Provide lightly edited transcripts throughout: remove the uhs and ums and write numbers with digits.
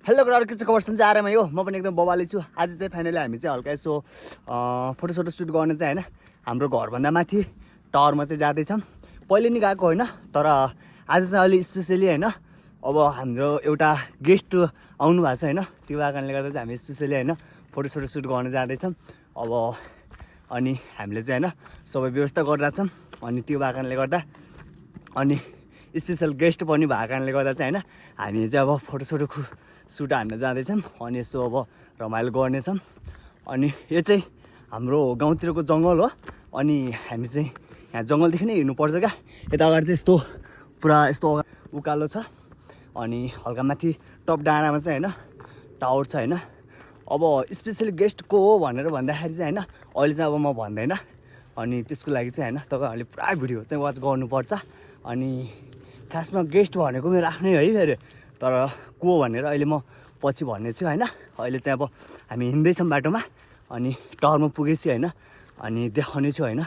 Hello good के खबर सुन्छ आरामै हो म पनि एकदम बबाली छु। आज चाहिँ फाइनली हामी चाहिँ हल्का यसो फोटो सुट गर्ने चाहिँ हैन हाम्रो घरभन्दा माथि टावरमा चाहिँ जाँदैछौँ। पहिले नि गएको होइन, तर आज चाहिँ अलि स्पेसली हैन अब हाम्रो एउटा गेस्ट आउनु भएको छ हैन, त्यो कारणले गर्दा चाहिँ हामी स्पेसली हैन फोटो सुट गर्न जाँदैछौँ। अब अनि हामीले चाहिँ हैन सबै व्यवस्था गरिरहेछौँ। अनि त्यो कारणले गर्दा अनि स्पेसल गेस्ट पनि भएको कारणले गर्दा चाहिँ हैन हामी चाहिँ अब फोटो सुट हान्न जाँदैछौँ। अनि यसो अब रमाइलो गर्नेछौँ। अनि यो चाहिँ हाम्रो गाउँतिरको जङ्गल हो। अनि हामी चाहिँ यहाँ जङ्गलदेखि नै हिँड्नुपर्छ क्या। यता अगाडि चाहिँ यस्तो पुरा यस्तो उकालो छ। अनि हल्का माथि टप डाँडामा चाहिँ हैन टावर छ हैन। अब स्पेसली गेस्ट को हो भनेर भन्दाखेरि चाहिँ हैन अहिले चाहिँ अब म भन्दैन। अनि त्यसको लागि चाहिँ हैन तपाईँहरूले पुरा भिडियो चाहिँ वाच गर्नुपर्छ। अनि खासमा गेस्ट भनेको मेरो आफ्नै है फेरि, तर को भनेर अहिले म पछि भन्नेछु हैन। अहिले चाहिँ अब हामी हिँड्दैछौँ बाटोमा। अनि टावरमा पुगेपछि हैन अनि देखाउने छु हैन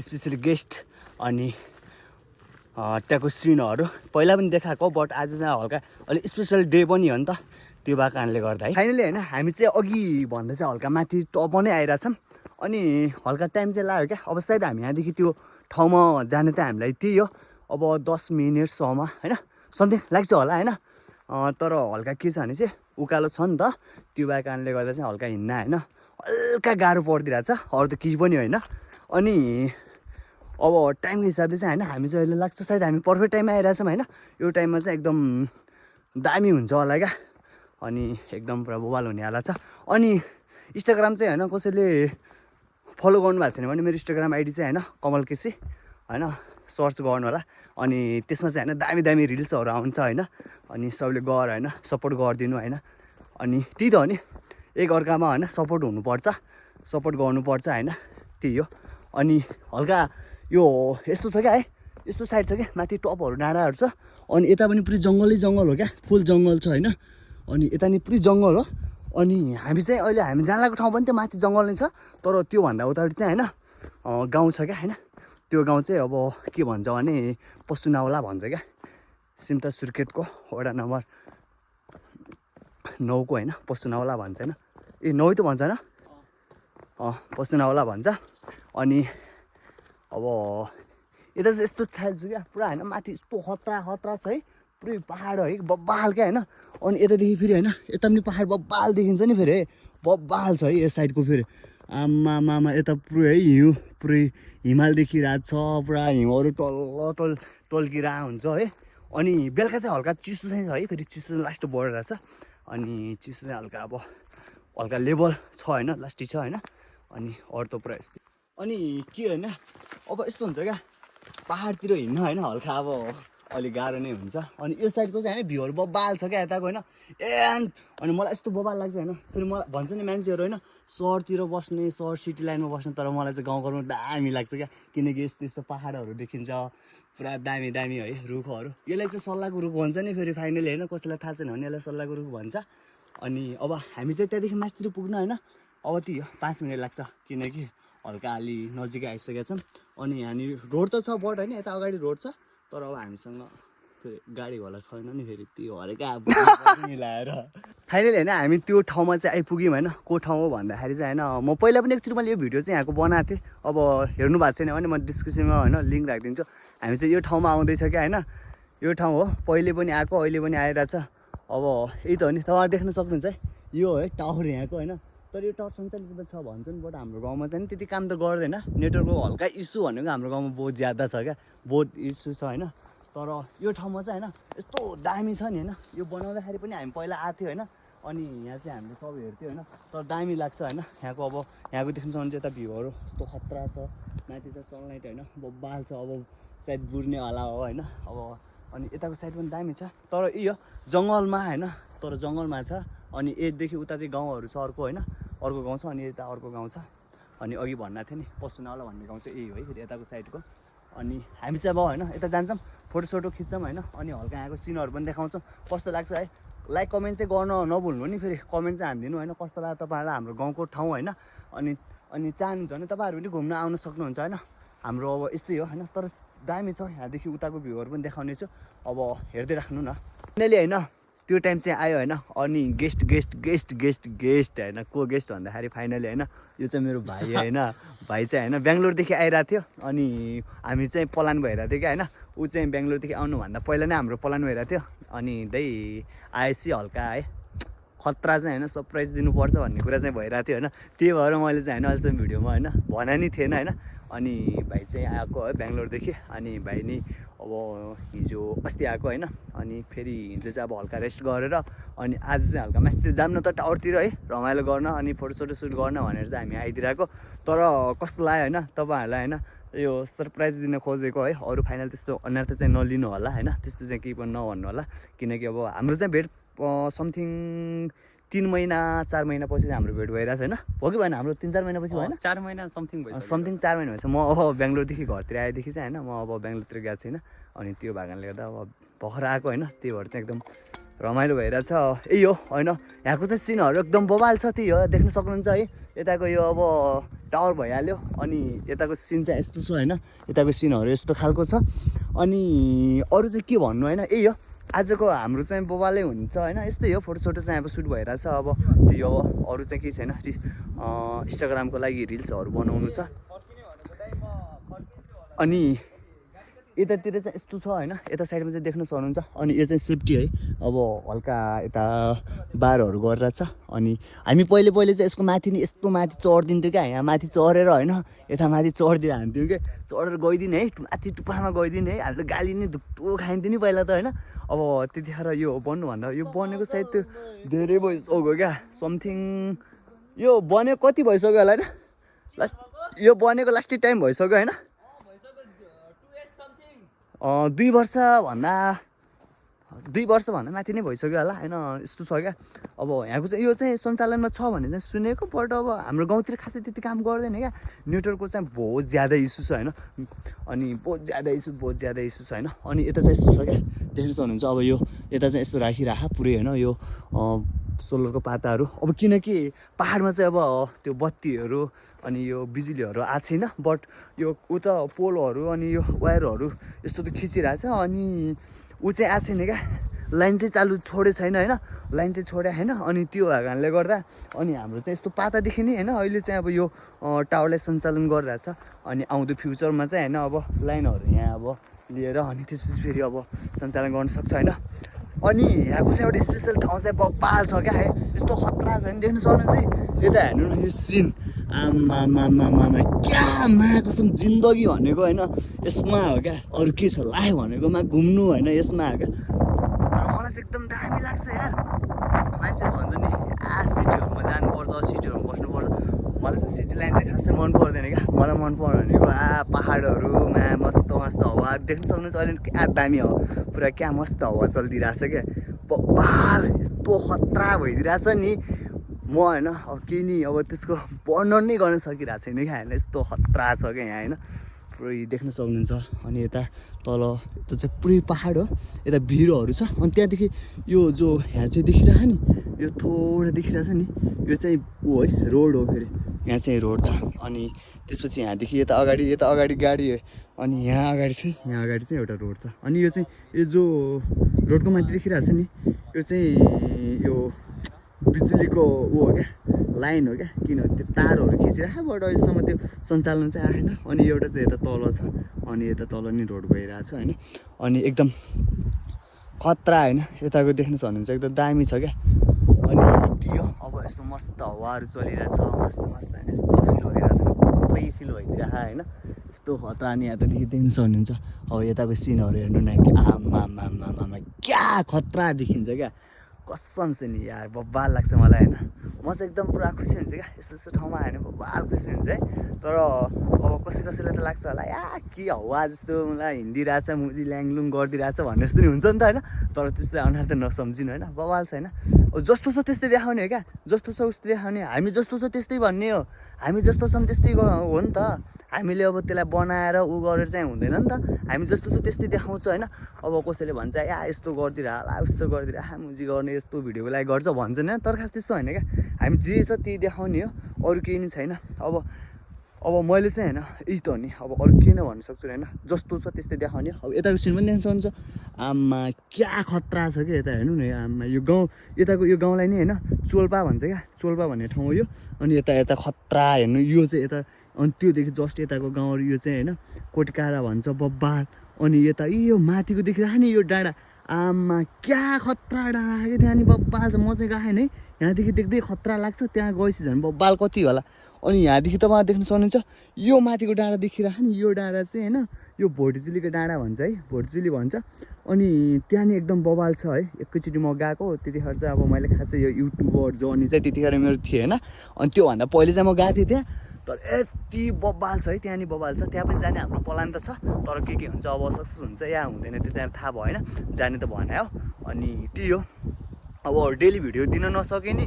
स्पेसली गेस्ट अनि त्यहाँको सिनहरू पहिला पनि देखाएको, बट आज चाहिँ हल्का अलिक स्पेसल डे पनि हो नि त, त्यो भएको कारणले गर्दा है। फाइनली हैन हामी चाहिँ अघि भन्दा चाहिँ हल्का माथि टप नै आइरहेछौँ। अनि हल्का टाइम चाहिँ लाग्यो क्या। अब सायद हामी यहाँदेखि त्यो ठाउँमा जाने त हामीलाई त्यही हो अब 10 मिनटसम्म हैन समथिङ लाग्छ होला हैन। तर हल्का के छ भने चाहिँ उकालो छ नि त, त्यो भएको कारणले गर्दा चाहिँ हल्का हिँड्न हैन हल्का गाह्रो परिदिरहेछ, अरू त केही पनि होइन। अनि अब टाइमको हिसाबले चाहिँ हैन हामी चाहिँ अहिले लाग्छ सायद हामी पर्फेक्ट टाइममा आइरहेछौँ हैन। यो टाइममा चाहिँ एकदम दामी हुन्छ होला क्या। अनि एकदम पुरा बोबाल हुनेवाला छ। अनि इन्स्टाग्राम चाहिँ हैन कसैले फलो गर्नुभएको छैन भने मेरो इन्स्टाग्राम आइडी चाहिँ हैन कमल केसी हैन सर्च गर्नु होला। अनि त्यसमा चाहिँ हैन दामी दामी रिल्सहरू आउँछ हैन। अनि सबैले गएर हैन सपोर्ट गरिदिनु हैन। अनि त्यही त हो नि, एकअर्कामा हैन सपोर्ट हुनुपर्छ, सपोर्ट गर्नुपर्छ हैन, त्यही हो। अनि हल्का यो यस्तो छ क्या है, यस्तो साइड छ क्या माथि टपहरू डाँडाहरू छ। अनि यता पनि पुरै जङ्गलै जङ्गल हो क्या, फुल जङ्गल छ हैन। अनि यता नि पुरै जङ्गल हो। अनि हामी चाहिँ अहिले हामी जान लागेको ठाउँ पनि त्यो माथि जङ्गल नै छ, तर त्योभन्दा उतापट्टि चाहिँ हैन गाउँ छ क्या हैन। त्यो गाउँ चाहिँ अब के भन्छ भने पशुनाउला भन्छ क्या। सिमता सुर्खेतको वडा नम्बर 9 को हैन पशुनाउला भन्छ हैन। ए 9 त भन्छ हैन, पशुनाउला भन्छ। अनि अब यता चाहिँ यस्तो थाहा छ क्या पुरा हैन माथि यस्तो खतरा छ है, पुरै पहाड है बब्बाल क्या हैन। अनि यतादेखि फेरि हैन यता पनि पहाड बब्बाल देखिन्छ नि फेरि है, बब्बाल छ है यस साइडको फेरि। आमा यता पुरै है हिउँ पुरै हिमाल देखिरहेको छ, पुरा हिउँहरू टल्किरहेको हुन्छ है। अनि बेलुका चाहिँ हल्का चिसो चाहिँ छ है, फेरि चिसो लास्ट बढेर छ। अनि चिसो चाहिँ हल्का अब हल्का लेभल छ होइन, लास्टी छ होइन। अनि अरू त पुरा यस्तै। अनि के होइन अब यस्तो हुन्छ क्या पहाडतिर हिँड्नु होइन हल्का अब अलिक गाह्रो नै हुन्छ। अनि यो साइडको चाहिँ होइन भ्यूहरू बब्बाल छ क्या यताको होइन। अनि मलाई यस्तो बब्बाल लाग्छ होइन। फेरि मलाई भन्छ नि मान्छेहरू होइन सहरतिर बस्ने, सहर सिटी लाइनमा बस्ने, तर मलाई चाहिँ गाउँघरमा दामी लाग्छ क्या। किनकि यस्तो यस्तो पहाडहरू देखिन्छ पुरा दामी दामी है, रुखहरू। यसलाई चाहिँ सल्लाहको रुख भन्छ नि फेरि फाइनली होइन, कसैलाई थाहा छैन भने यसलाई सल्लाहको रुख भन्छ। अनि अब हामी चाहिँ त्यहाँदेखि माथितिर पुग्नु होइन अब त्यही हो 5 मिनट लाग्छ, किनकि हल्का अलि नजिकै आइसकेका छौँ। अनि यहाँनिर रोड त छ बट होइन यता अगाडि रोड छ, तर अब हामीसँग फेरि गाडी घोडा छैन नि फेरि, त्यो हरेका मिलाएर फाइनली होइन हामी त्यो ठाउँमा चाहिँ आइपुग्यौँ होइन। को ठाउँ हो भन्दाखेरि चाहिँ होइन म पहिला पनि एकचोटि मैले यो भिडियो चाहिँ यहाँको बनाएको थिएँ। अब हेर्नु भएको छैन भने म डिस्क्रिप्सनमा होइन लिङ्क राखिदिन्छु। हामी चाहिँ यो ठाउँमा आउँदैछ क्या होइन। यो ठाउँ हो, पहिले पनि आएको अहिले पनि आइरहेछ। अब यही त हो नि, तपाईँहरू देख्न सक्नुहुन्छ है, यो है टावर यहाँको होइन। तर यो टावर सञ्चालित छ भन्छन्, बट हाम्रो गाउँमा चाहिँ त्यति काम त गर्दैन। नेटवर्कको हल्का इस्यु भनेको हाम्रो गाउँमा बहुत ज्यादा छ क्या, बहुत इस्यु छ होइन। तर यो ठाउँमा चाहिँ होइन यस्तो दामी छ नि होइन। यो बनाउँदाखेरि पनि हामी पहिला आएको थियो होइन। अनि यहाँ चाहिँ हामीले सब हेर्थ्यौँ होइन, तर दामी लाग्छ होइन यहाँको। अब यहाँको देख्नु सक्नुहुन्छ यता भ्यूहरू यस्तो खतरा छ, माथि चाहिँ सनलाइट होइन बब्बाल छ, अब सायद बुर्नेवाला हो होइन। अब अनि यताको साइड पनि दामी छ, तर यो जङ्गलमा होइन, तर जङ्गलमा छ। अनि एकदेखि उता चाहिँ गाउँहरू छ अर्को होइन, अर्को गाउँ छ। अनि यता अर्को गाउँ छ। अनि अघि भन्नु थियो नि पशुनाउला भन्ने गाउँ चाहिँ यही हो है फेरि यताको साइडको। अनि हामी चाहिँ अब होइन यता जान्छौँ, फोटो खिच्छौँ होइन। अनि हल्का यहाँको सिनहरू पनि देखाउँछौँ, कस्तो लाग्छ है। लाइक कमेन्ट चाहिँ गर्न नभुल्नु नि, फेरि कमेन्ट चाहिँ हानिदिनु होइन, कस्तो लाग्यो तपाईँहरूलाई हाम्रो गाउँको ठाउँ होइन। अनि चाहनुहुन्छ भने तपाईँहरू पनि घुम्न आउन सक्नुहुन्छ होइन। हाम्रो अब यस्तै हो होइन, तर दामी छ। यहाँदेखि उताको भ्यूहरू पनि देखाउने छु, अब हेर्दै राख्नु न। फाइनली होइन त्यो टाइम चाहिँ आयो होइन। अनि गेस्ट होइन, को गेस्ट भन्दाखेरि फाइनली होइन यो चाहिँ मेरो भाइ होइन। भाइ चाहिँ होइन बेङ्गलोरदेखि आइरहेको थियो अनि हामी चाहिँ प्लान भइरहेको थियो क्या होइन। ऊ चाहिँ बेङ्गलोरदेखि आउनुभन्दा पहिला नै हाम्रो प्लान भइरहेको थियो। अनि आएपछि हल्का है खतरा चाहिँ होइन सरप्राइज दिनुपर्छ भन्ने कुरा चाहिँ भइरहेको थियो होइन। त्यही भएर मैले चाहिँ होइन अहिलेसम्म भिडियोमा होइन भने नि थिएन होइन। अनि भाइ चाहिँ आएको है बेङ्गलोरदेखि। अनि भाइ नि अब हिजो अस्ति आएको होइन। अनि फेरि हिजो चाहिँ अब हल्का रेस्ट गरेर अनि आज चाहिँ हल्का मास्तिर जाम न त टावरतिर है रमाइलो गर्न अनि फोटोसोटो सुट गर्न भनेर चाहिँ हामी आइदिरहेको। तर कस्तो लाग्यो होइन तपाईँहरूलाई होइन यो सरप्राइज दिन खोजेको है। अरू फाइनल त्यस्तो अन्यथा चाहिँ नलिनु होला होइन, त्यस्तो चाहिँ केही पनि नभन्नु होला। किनकि अब हाम्रो चाहिँ भेट समथिङ 3 महिना 4 महिनापछि चाहिँ हाम्रो भेट भइरहेको छ होइन। हो कि भएन हाम्रो 3-4 महिनापछि भएन, 4 महिना समथिङ भयो, समथिङ 4 महिना भएछ। म अब बेङ्गलोरदेखि घरतिर आएदेखि चाहिँ होइन म अब बेङ्गलोरतिर गएको छैन। अनि त्यो भागले गर्दा अब भर्खर आएको होइन, त्यही भएर चाहिँ एकदम रमाइलो भइरहेछ। यही हो होइन, यहाँको चाहिँ सिनहरू एकदम बवाल छ। त्यही हो देख्न सक्नुहुन्छ है। यताको यो अब टावर भइहाल्यो अनि यताको सिन चाहिँ यस्तो छ होइन, यताको सिनहरू यस्तो खालको छ। अनि अरू चाहिँ के भन्नु होइन, यही हो आजको हाम्रो चाहिँ बवालै हुन्छ होइन। यस्तै हो फोटोसोटो चाहिँ अब सुट भइरहेछ। अब त्यो अब अरू चाहिँ केही छैन, इन्स्टाग्रामको लागि रिल्सहरू बनाउनु छ। अनि यतातिर चाहिँ यस्तो छ होइन, यता साइडमा चाहिँ देख्न सक्नुहुन्छ। अनि यो चाहिँ सेफ्टी है, अब हल्का यता बारहरू गरिरहेछ। अनि हामी पहिले चाहिँ यसको माथि नि यस्तो माथि चढिदिन्थ्यो क्या, यहाँ माथि चढेर होइन यता माथि चढिदिएर हान्थ्यौँ क्या, चढेर गइदिने है माथि टुप्पामा गइदिने है। हामीले गाली नि धुप्टो खाइन्थ्यो नि पहिला त होइन। अब त्यतिखेर यो बन्नुभन्दा यो बनेको सायद त्यो धेरै भइसक्यो क्या, समथिङ यो बनेको कति भइसक्यो होला होइन, लास्ट यो बनेको लास्टै टाइम भइसक्यो होइन। 2 वर्षभन्दा माथि नै भइसक्यो होला होइन। यस्तो छ क्या। अब यहाँको चाहिँ यो चाहिँ सञ्चालनमा छ भने चाहिँ सुनेको, बट अब हाम्रो गाउँतिर खासै त्यति काम गर्दैन क्या। नेटवर्कको चाहिँ बहुत ज्यादा इस्यु छ होइन। अनि बहुत ज्यादा इस्यु छ होइन। अनि यता चाहिँ यस्तो छ क्या, देख्न सक्नुहुन्छ। अब यो यता चाहिँ यस्तो राखिराख पुरै होइन यो सोलरको पाताहरू। अब किनकि पाहाडमा चाहिँ अब त्यो बत्तीहरू अनि यो बिजुलीहरू आएको छैन, बट यो उता पोलहरू अनि यो वायरहरू यस्तो त खिचिरहेछ। अनि ऊ चाहिँ आएको छैन क्या, लाइन चाहिँ चालु छोडेको छैन होइन, लाइन चाहिँ छोडे होइन। अनि त्यो कारणले गर्दा अनि हाम्रो चाहिँ यस्तो पातादेखि नि होइन अहिले चाहिँ अब यो टावरलाई सञ्चालन गरिरहेछ। अनि आउँदो फ्युचरमा चाहिँ होइन अब लाइनहरू यहाँ अब लिएर अनि त्यसपछि फेरि अब सञ्चालन गर्न सक्छ होइन। अनि यहाँको चाहिँ एउटा स्पेसल ठाउँ चाहिँ बब्बाल छ क्या है, यस्तो खतरा छ नि देख्न सक्नुहुन्छ है। यता हेर्नु न यो सिन, आमामामामा क्या कसम जिन्दगी भनेको होइन यसमा हो क्या, अरू के छ लाइफ भनेकोमा घुम्नु होइन यसमा हो क्या। तर मलाई चाहिँ एकदम दामी लाग्छ यार। मान्छेहरू भन्छ नि सिटीहरूमा जानुपर्छ, सिटीहरूमा बस्नुपर्छ, मलाई चाहिँ सिटी लाइन चाहिँ खासै मन पर्दैन क्या। मलाई मन पर्ने भनेको पाहाडहरूमा मस्त हावा देख्न सक्नुहुन्छ। अहिले क्या दामी हो, पुरा क्या मस्त हावा चलिदिरहेछ क्या, बब्बाल यस्तो खतरा भइदिरहेछ नि। म होइन अब केही नि अब त्यसको वर्णन नै गर्न सकिरहेको छैन क्या होइन, यस्तो खतरा छ क्या यहाँ होइन, पुरै देख्न सक्नुहुन्छ। अनि यता तल त्यो चाहिँ पुरै पाहाड हो, यता भिरहरू छ। अनि त्यहाँदेखि यो जो यहाँ चाहिँ देखिरहेछ नि, यो थोरै देखिरहेछ नि, यो चाहिँ ऊ है रोड हो। फेरि यहाँ चाहिँ रोड छ। अनि त्यसपछि यहाँदेखि यता अगाडि गाडी हो। अनि यहाँ अगाडि चाहिँ एउटा रोड छ। अनि यो चाहिँ यो जो रोडको माथि देखिरहेछ नि, यो चाहिँ यो बिजुलीको ऊ हो क्या, लाइन हो क्या। किनभने त्यो तारहरू खिचिरहेको बट अहिलेसम्म त्यो सञ्चालन चाहिँ आएन। अनि एउटा चाहिँ यता तल छ, अनि यता तल नि रोड गइरहेको छ होइन। अनि एकदम खतरा होइन, यताको देख्न सक्नुहुन्छ एकदम दामी छ क्या। अनि त्यो अब यस्तो मस्त हावाहरू चलिरहेछ, मस्त होइन, यस्तो फिल भइरहेछ, पुरै फिल भइदिरहेको होइन, यस्तो खतरा। अनि यतादेखि देख्न सक्नुहुन्छ। अब यताको सिनहरू हेर्नु न, आमामामामा क्या खतरा देखिन्छ क्या, कसम छ नि यार, बब्बाल लाग्छ मलाई होइन। म चाहिँ एकदम पुरा खुसी हुन्छु क्या यस्तो ठाउँमा आयो भने, बब्बाल खुसी हुन्छ है। तर अब कसैलाई त लाग्छ होला या के हावा जस्तो मलाई हिँडिरहेछ मुजी ल्याङलुङ गरिदिरहेछ भन्ने जस्तो नि हुन्छ नि त होइन। तर त्यस्तो अनुहार त नसम्झिनु होइन, बवाल छ होइन। अब जस्तो छ त्यस्तै देखाउने हो क्या, जस्तो छ उस्तै देखाउने, हामी जस्तो छ त्यस्तै भन्ने हो, हामी जस्तो छौँ त्यस्तै हो नि त। हामीले अब त्यसलाई बनाएर ऊ गरेर चाहिँ हुँदैन नि त, हामी जस्तो छ त्यस्तै देखाउँछ होइन। अब कसैले भन्छ या यस्तो गरिदिएर होला उस्तो गरिदिएर मुजी गर्ने यस्तो भिडियोको लागि गर्छ भन्छ नि, तर खास त्यस्तो होइन क्या। हामी जे छ त्यही देखाउने हो, अरू केही नि छैन। अब अब मैले चाहिँ होइन यही त हो नि अब अरू के नै भन्नु सक्छु होइन जस्तो छ त्यस्तै देखाउने अब यताको सिन पनि देख्न सक्नुहुन्छ आम्मा क्या खतरा छ कि यता हेर्नु न आम्मा यो गाउँ यताको यो गाउँलाई नि होइन चोल्पा भन्छ क्या चोल्पा भन्ने ठाउँ हो यो अनि यता खतरा हेर्नु यो चाहिँ यता अनि त्योदेखि जस्ट यताको गाउँहरू यो चाहिँ होइन कोटकारा भन्छ बब्बाल अनि यता यो माथिको देखिरहेको नि यो डाँडा आम्मा क्या खतरा डाँडा कि त्यहाँ नि बब्बाल छ म चाहिँ गएन है यहाँदेखि देख्दै खतरा लाग्छ त्यहाँ गएपछि झन् बब्बाल कति होला अनि यहाँदेखि तपाईँ देख्न सक्नुहुन्छ यो माथिको डाँडा देखिरहेको नि यो डाँडा चाहिँ होइन यो भोटजुलीको डाँडा भन्छ है भोटजुली भन्छ अनि त्यहाँ नि एकदम बबाल छ है एकैचोटि म गएको त्यतिखेर चाहिँ अब मैले खासै यो युट्युबर जो अनि चाहिँ त्यतिखेर मेरो थिएन अनि त्योभन्दा पहिले चाहिँ म गएको थिएँ त्यहाँ तर यति बबाल छ है त्यहाँ नि बबाल छ त्यहाँ पनि जाने हाम्रो प्लान त छ तर के हुन्छ अब सक्सेस हुन्छ या हुँदैन त्यो त्यहाँ थाहा भएन जाने त भने हो अनि त्यही हो अब डेली भिडियो दिन नसके नि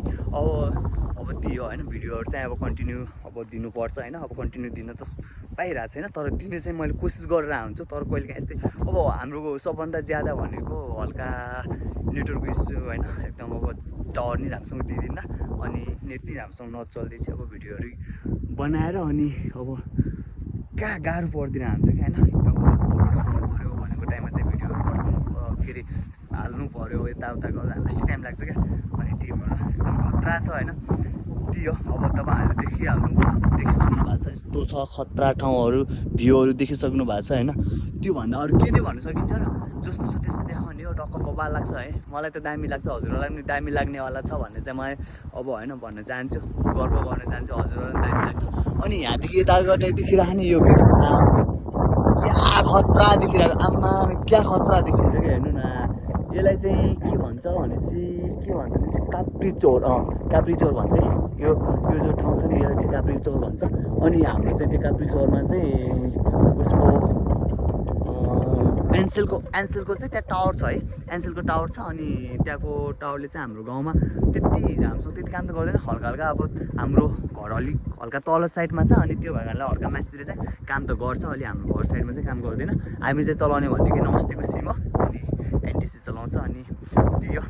अब त्यही हो होइन भिडियोहरू चाहिँ अब कन्टिन्यू अब दिनुपर्छ होइन अब कन्टिन्यू दिन त पाइरहेको छैन तर दिने चाहिँ मैले कोसिस गरेर हुन्छु तर कहिले काहीँ यस्तै अब हाम्रो सबभन्दा ज्यादा भनेको हल्का नेटवर्क इस्यु होइन एकदम अब टावर नि राम्रोसँग दिँदैन अनि नेट नि राम्रोसँग नचल्दैछ अब भिडियोहरू बनाएर अनि अब कहाँ गाह्रो पर्दैन हुन्छ क्या होइन एकदम पऱ्यो भनेको टाइममा चाहिँ भिडियोहरू गर्नु फेरि हाल्नु पऱ्यो यताउता गर्दा लास्ट टाइम लाग्छ क्या अनि त्यो भएर एकदम खतरा छ होइन त्यही हो अब तपाईँहरूले देखिसक्नु भएको छ यस्तो छ खतरा ठाउँहरू भ्यूहरू देखिसक्नु भएको छ होइन त्योभन्दा अरू के नै भन्न सकिन्छ र जस्तो छ त्यस्तो देखाउने हो टक्क बबाल लाग्छ है मलाई त दामी लाग्छ हजुरहरूलाई पनि दामी लाग्नेवाला छ भन्ने चाहिँ म अब होइन भन्न चाहन्छु गर्व गर्न चाहन्छु हजुरहरूलाई दामी लाग्छ अनि यहाँदेखि यता गर्ने देखिरहेको नि यो क्या खतरा देखिरहेको आम्मा क्या खतरा देखिन्छ कि हेर्नु न यसलाई चाहिँ के भन्छ भनेपछि के भन्छ भने चाहिँ काप्री चौर भन्छ यो जो ठाउँ छ नि यसलाई चाहिँ काप्री चौर भन्छ अनि हाम्रो चाहिँ त्यो काप्री चौरमा चाहिँ उसको एनसेलको चाहिँ त्यहाँ टावर छ है एनसेलको टावर छ अनि त्यहाँको टावरले चाहिँ हाम्रो गाउँमा त्यति राम्रोसँग त्यति काम त गर्दैन हल्का हल्का अब हाम्रो घर अलिक हल्का तल साइडमा छ अनि त्यो भएर हल्का माथितिर चाहिँ काम त गर्छ अलि हाम्रो घर साइडमा चाहिँ काम गर्दैन हामी चाहिँ चलाउने भनेको नमस्तेको सिम हो अनि एनटिसी चलाउँछ अनि त्यही हो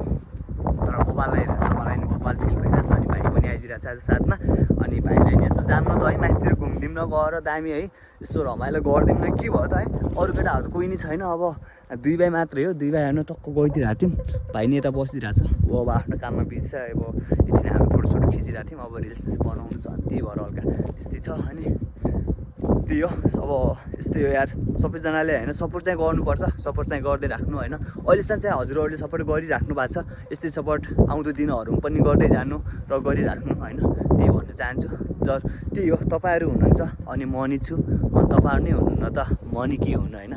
तर बबाल आइरहेको छ मलाई नि बबाल फिल भइरहेको छ अनि भाइ पनि आइदिरहेको छ आज साथमा अनि भाइलाई नि यसो जानु त है माथितिर घुमिदिउँ न गएर दामी है यसो रमाइलो गरिदिउँ न के भयो त है अरू केटाहरू कोही नि छैन अब 2 भाइ मात्रै हो 2 भाइ हेर्न टक्क गइदिरहेको थियौँ भाइ नि यता बसिदिरहेको छ ऊ अब आफ्नो काममा बिच छ अब एकछिन हामी फोटोसोटो खिचिरहेको थियौँ अब रिल्स बनाउनु छ त्यही भएर हल्का त्यस्तै छ अनि त्यही हो अब यस्तै हो यार सबैजनाले होइन सपोर्ट चाहिँ गर्नुपर्छ सपोर्ट चाहिँ गर्दै राख्नु होइन अहिलेसम्म चाहिँ हजुरहरूले सपोर्ट गरिराख्नु भएको छ यस्तै सपोर्ट आउँदो दिनहरू पनि गर्दै जानु र गरिराख्नु होइन त्यही भन्न चाहन्छु जर त्यही हो तपाईँहरू हुनुहुन्छ अनि म नि छु अनि तपाईँहरू नै हुनुहुन्न त म नि के हुनु होइन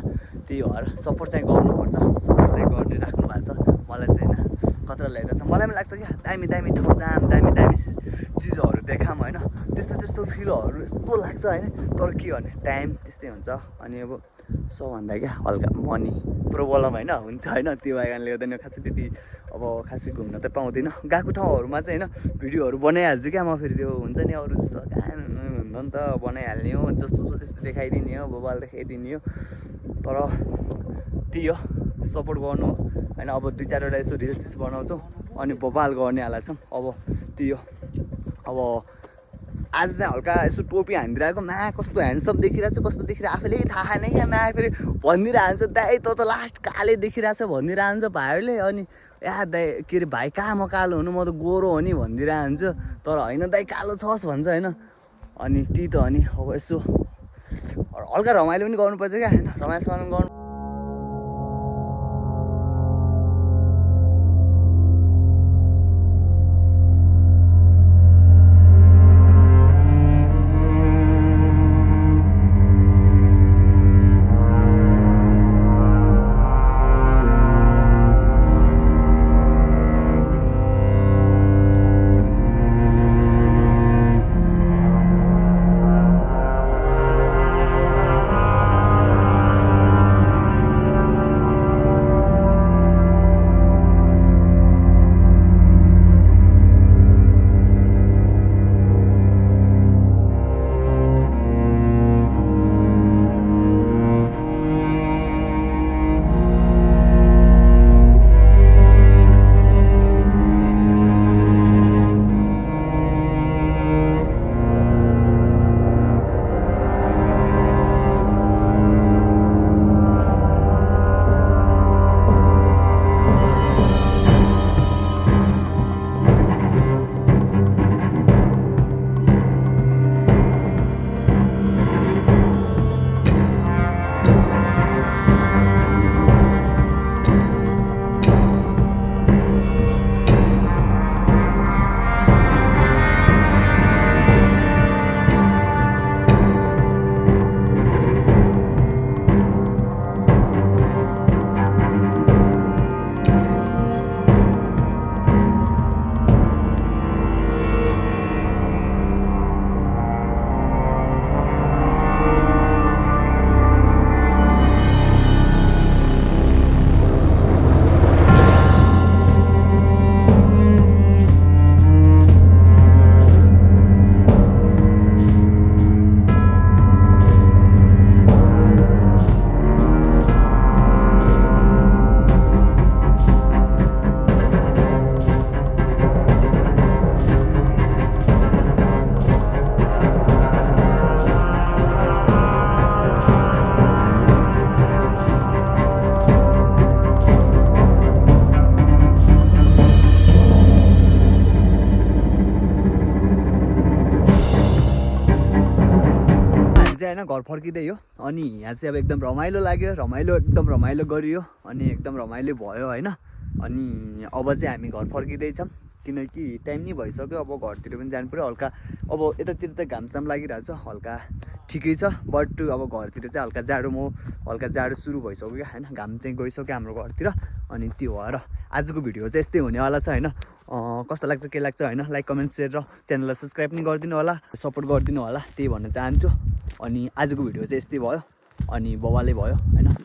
त्यही भएर सपोर्ट चाहिँ गर्नुपर्छ सपोर्ट चाहिँ गर्दै राख्नु भएको छ मलाई चाहिँ होइन खतरा लागिरहेको छ मलाई पनि लाग्छ क्या दामी ठाउँ जाम दामी चिजहरू देखाम होइन त्यस्तो फिलहरू यस्तो लाग्छ होइन तर के गर्ने टाइम त्यस्तै हुन्छ अनि अब सबभन्दा क्या हल्का मनी प्रब्लम होइन हुन्छ होइन त्यो कारणले गर्दा खासै त्यति अब खासै घुम्न त पाउँदैन गएको ठाउँहरूमा चाहिँ होइन भिडियोहरू बनाइहाल्छु क्या म फेरि त्यो हुन्छ नि अरू जस्तो हुँदा नि त बनाइहाल्ने हो जस्तो छ त्यस्तो देखाइदिने हो बबाल देखाइदिने हो तर त्यही हो सपोर्ट गर्नु हो होइन अब 2-4वटा यसो रिल्स बनाउँछौँ अनि बबाल गर्नेवाला छौँ अब त्यही हो अब आज चाहिँ हल्का यसो टोपी हानिदिरहेको मा कस्तो ह्यान्डसम देखिरहेको छ कस्तो देखिरहेको आफैले थाहा छैन क्या मा फेरि भनिदिइरहन्छ दाइ त लास्ट काले देखिरहेको छ भनिदिइरहन्छ भाइहरूले अनि या दाइ के अरे भाइ कहाँ म कालो हुनु म त गोरो हो नि भनिदिइरहन्छु तर होइन दाइ कालो छस् भन्छ होइन अनि त्यही त हो नि अब यसो हल्का रमाइलो पनि गर्नुपर्छ क्या होइन रमाइलो गर्नु चाहिँ होइन घर फर्किँदै हो अनि यहाँ चाहिँ अब एकदम रमाइलो लाग्यो एकदम रमाइलो गरियो अनि एकदम रमाइलो भयो होइन अनि अब चाहिँ हामी घर फर्किँदैछौँ किनकि टाइम नै भइसक्यो अब घरतिर पनि जानु पऱ्यो हल्का अब यतातिर त घामसाम लागिरहेको छ हल्का ठिकै छ बट अब घरतिर चाहिँ हल्का जाडो सुरु भइसक्यो क्या होइन घाम चाहिँ गइसक्यो हाम्रो घरतिर अनि त्यो भएर आजको भिडियो चाहिँ यस्तै हुनेवाला छ होइन कस्तो लाग्छ के लाग्छ होइन लाइक कमेन्ट सेयर र च्यानललाई सब्सक्राइब पनि गरिदिनु होला सपोर्ट गरिदिनु होला त्यही भन्न चाहन्छु अनि आजको भिडियो चाहिँ यस्तै भयो अनि बवालै भयो होइन